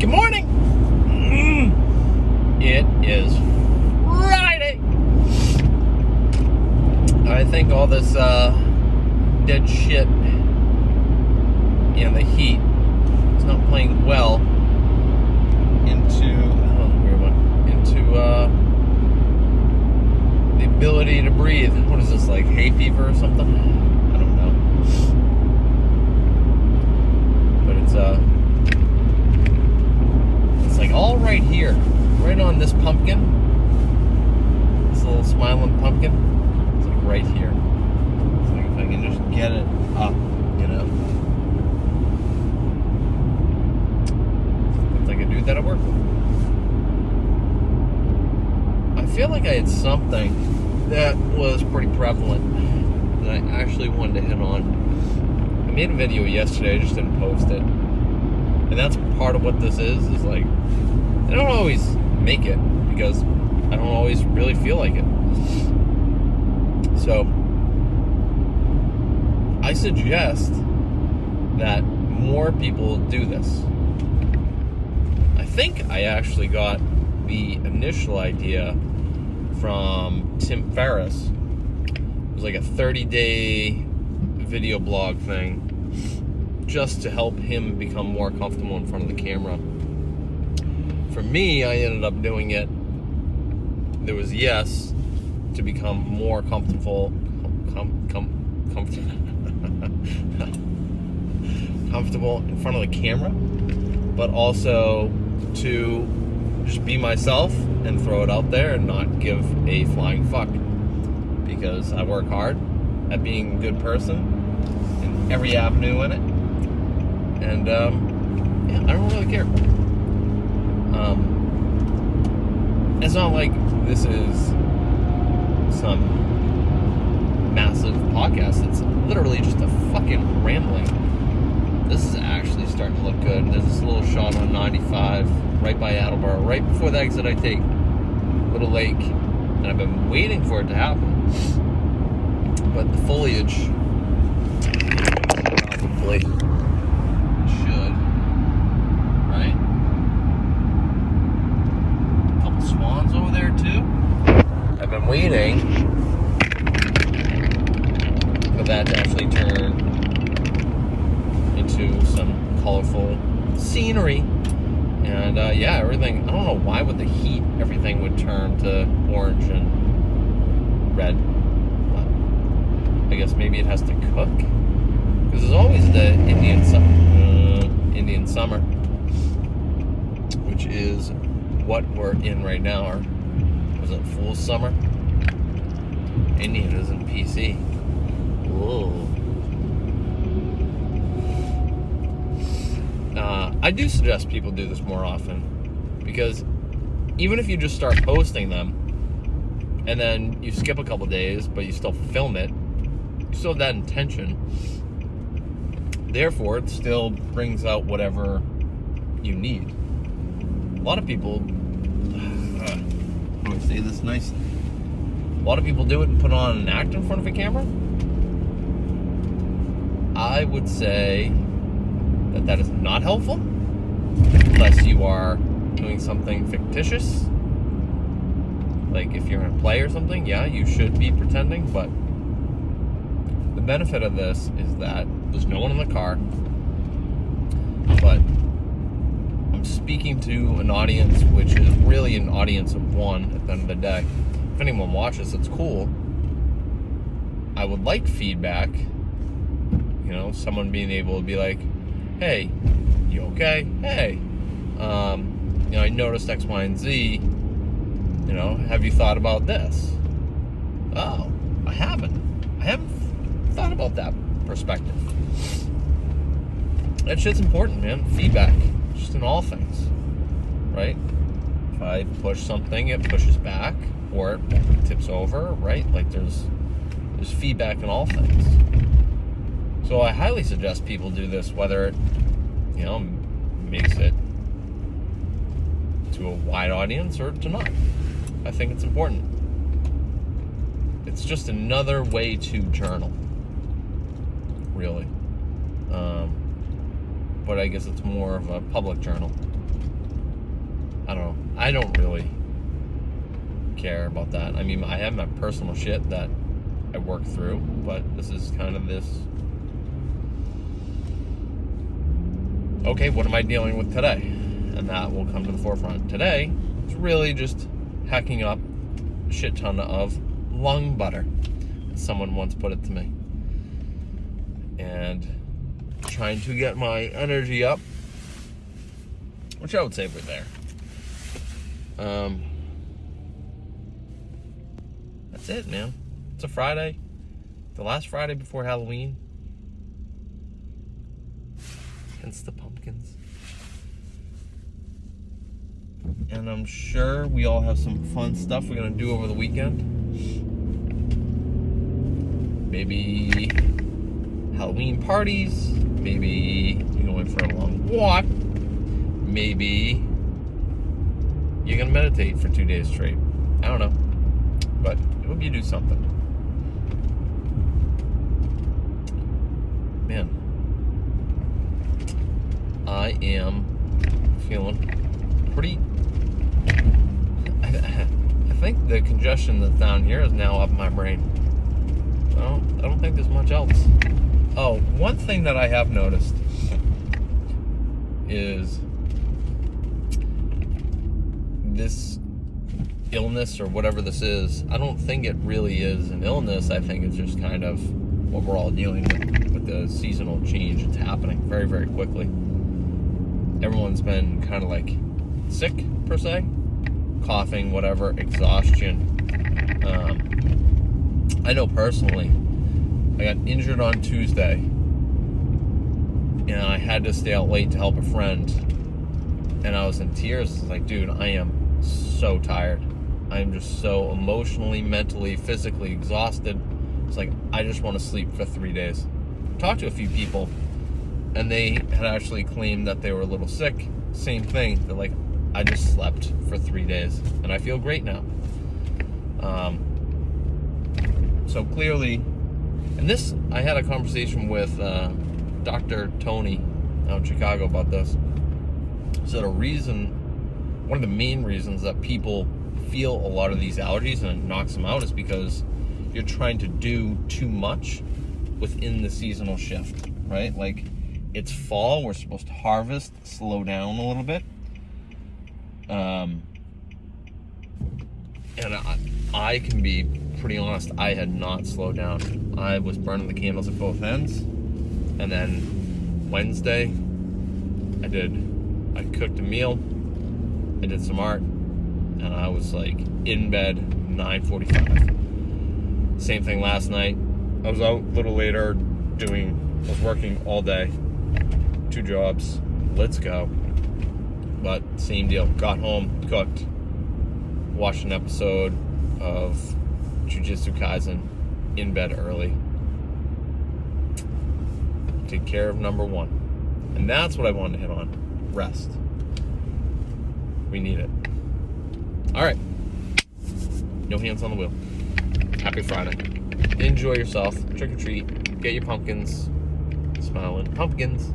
Good morning. It is Friday. I think all this dead shit and the heat is not playing well into the ability to breathe. What is this, like hay fever or something? I don't know. But it's like all right here, right on this pumpkin, this little smiling pumpkin. It's like right here. It's like if I can just get it up, you know. It's like a dude that I work with. I feel like I had something that was pretty prevalent that I actually wanted to hit on. I made a video yesterday, I just didn't post it. And that's part of what this is like, I don't always make it because I don't always really feel like it. So, I suggest that more people do this. I think I actually got the initial idea from Tim Ferriss. It was like a 30-day video blog thing just to help him become more comfortable in front of the camera. For me, I ended up doing it. There was to become more comfortable comfortable in front of the camera, but also to just be myself and throw it out there and not give a flying fuck, because I work hard at being a good person in every avenue in it, and I don't really care. It's not like this is some massive podcast. It's literally just a fucking rambling. This is actually starting to look good. There's this little shot on 95 right by Attleboro, right before the exit I take. Little lake. And I've been waiting for it to happen. But the foliage probably should. Right? A couple swans over there too. I've been waiting for that to actually turn into some colorful scenery. And everything, I don't know why with the heat everything would turn to orange and red. But I guess maybe it has to cook, because there's always the Indian summer, which is what we're in right now. Or was it Fool's Summer? Indian isn't PC. Whoa. I do suggest people do this more often, because even if you just start posting them and then you skip a couple days but you still film it, you still have that intention. Therefore, it still brings out whatever you need. A lot of people, how do I say this nicely? A lot of people do it and put on an act in front of a camera. I would say that is not helpful unless you are doing something fictitious. Like if you're in a play or something, yeah, you should be pretending, but the benefit of this is that there's no one in the car, but I'm speaking to an audience which is really an audience of one at the end of the day. If anyone watches, it's cool. I would like feedback, someone being able to be like, hey, you okay? Hey, I noticed X, Y, and Z. Have you thought about this? Oh, I haven't thought about that perspective. That shit's important, man. Feedback, just in all things, right? If I push something, it pushes back, or it tips over, right? Like there's feedback in all things. So I highly suggest people do this, whether it, makes it to a wide audience or to not. I think it's important. It's just another way to journal, really. But I guess it's more of a public journal. I don't know. I don't really care about that. I mean, I have my personal shit that I work through, but this is kind of this. Okay, what am I dealing with today? And that will come to the forefront. Today, it's really just hacking up a shit ton of lung butter. Someone once put it to me. And trying to get my energy up, which I would say we're there. That's it, man. It's a Friday. The last Friday before Halloween. Hence the pumpkins. And I'm sure we all have some fun stuff we're going to do over the weekend. Maybe Halloween parties. Maybe you're going for a long walk. Maybe you're going to meditate for 2 days straight. I don't know. But I hope you do something. Man, I am feeling pretty. I think the congestion that's down here is now up my brain. I don't think there's much else. Oh, one thing that I have noticed is this illness or whatever this is. I don't think it really is an illness. I think it's just kind of what we're all dealing with the seasonal change. It's happening very, very quickly. Everyone's been kind of like sick, per se. Coughing, whatever, exhaustion. I know personally, I got injured on Tuesday, and I had to stay out late to help a friend, and I was in tears. I was like, dude, I am so tired. I am just so emotionally, mentally, physically exhausted. It's like, I just want to sleep for 3 days. Talked to a few people, and they had actually claimed that they were a little sick. Same thing. They're like, I just slept for 3 days, and I feel great now. So clearly, and this, I had a conversation with Dr. Tony out in Chicago about this. So one of the main reasons that people feel a lot of these allergies and it knocks them out is because you're trying to do too much within the seasonal shift, right? Like, it's fall, we're supposed to harvest, slow down a little bit. And I can be pretty honest, I had not slowed down. I was burning the candles at both ends. And then Wednesday, I cooked a meal, I did some art, and I was like in bed 9:45. Same thing last night. I was out a little later I was working all day, 2 jobs, let's go. But same deal, got home, cooked, watched an episode of Jujutsu Kaisen, in bed early. Take care of number 1. And that's what I wanted to hit on, rest. We need it. All right, no hands on the wheel. Happy Friday. Enjoy yourself, trick or treat, get your pumpkins, smiling pumpkins.